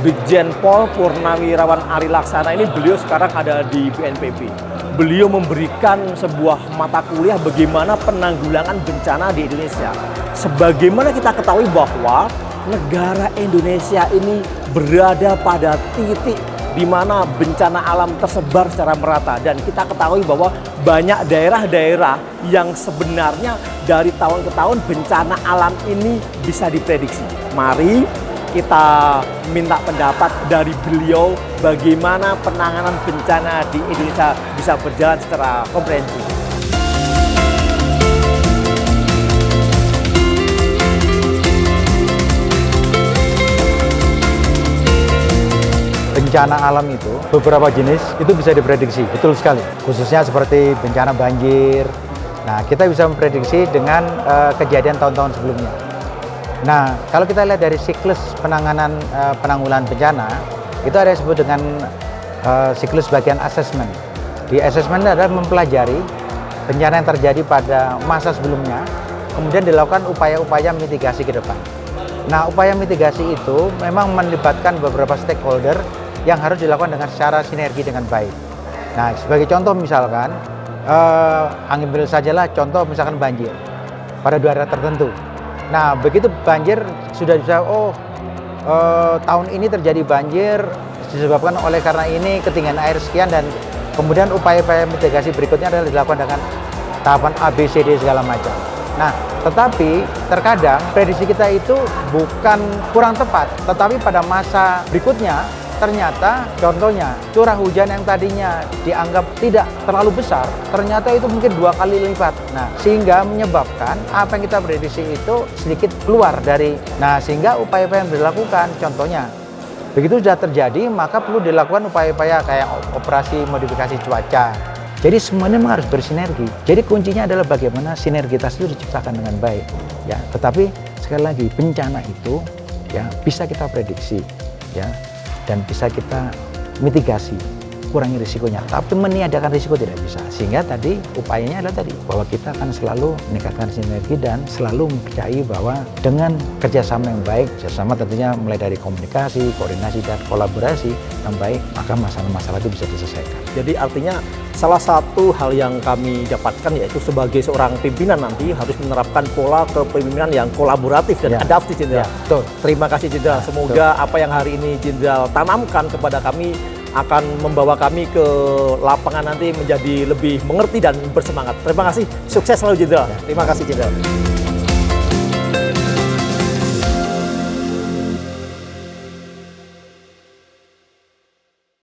Brigjen Pol Purnawirawan Ari Laksana ini beliau sekarang ada di BNPB. Beliau memberikan sebuah mata kuliah bagaimana penanggulangan bencana di Indonesia. Sebagaimana kita ketahui bahwa negara Indonesia ini berada pada titik di mana bencana alam tersebar secara merata. Dan kita ketahui bahwa banyak daerah-daerah yang sebenarnya dari tahun ke tahun bencana alam ini bisa diprediksi. Mari kita minta pendapat dari beliau bagaimana penanganan bencana di Indonesia bisa berjalan secara komprehensif. Bencana alam itu, beberapa jenis itu bisa diprediksi, betul sekali. Khususnya seperti bencana banjir. Nah, kita bisa memprediksi dengan kejadian tahun-tahun sebelumnya. Nah, kalau kita lihat dari siklus penanggulangan bencana, itu ada yang disebut dengan siklus bagian assessment. Di assessment adalah mempelajari bencana yang terjadi pada masa sebelumnya, kemudian dilakukan upaya-upaya mitigasi ke depan. Nah, upaya mitigasi itu memang melibatkan beberapa stakeholder yang harus dilakukan dengan secara sinergi dengan baik. Nah, sebagai contoh misalkan, ambil sajalah contoh misalkan banjir pada daerah tertentu. Nah, begitu banjir sudah bisa, tahun ini terjadi banjir disebabkan oleh karena ini ketinggian air sekian, dan kemudian upaya-upaya mitigasi berikutnya adalah dilakukan dengan tahapan A, B, C, D segala macam. Nah, tetapi terkadang prediksi kita itu bukan kurang tepat, tetapi pada masa berikutnya ternyata contohnya curah hujan yang tadinya dianggap tidak terlalu besar, ternyata itu mungkin 2 kali lipat. Nah, sehingga menyebabkan apa yang kita prediksi itu sedikit keluar dari. Nah, sehingga upaya-upaya yang dilakukan, contohnya begitu sudah terjadi, maka perlu dilakukan upaya-upaya kayak operasi modifikasi cuaca. Jadi semuanya memang harus bersinergi. Jadi kuncinya adalah bagaimana sinergitas itu diciptakan dengan baik. Ya, tetapi sekali lagi bencana itu ya bisa kita prediksi, ya, dan bisa kita mitigasi, kurangi risikonya. Tapi meniadakan risiko tidak bisa. Sehingga tadi upayanya adalah tadi bahwa kita akan selalu meningkatkan sinergi dan selalu mempercayai bahwa dengan kerjasama yang baik, kerjasama tentunya mulai dari komunikasi, koordinasi dan kolaborasi yang baik, maka masalah-masalah itu bisa diselesaikan. Jadi artinya salah satu hal yang kami dapatkan yaitu sebagai seorang pimpinan nanti harus menerapkan pola kepemimpinan yang kolaboratif dan adaptif, Jenderal. Ya, betul. Terima kasih, Jenderal. Semoga apa yang hari ini Jenderal tanamkan kepada kami akan membawa kami ke lapangan nanti menjadi lebih mengerti dan bersemangat. Terima kasih. Sukses selalu, Jenderal. Terima kasih, Jenderal.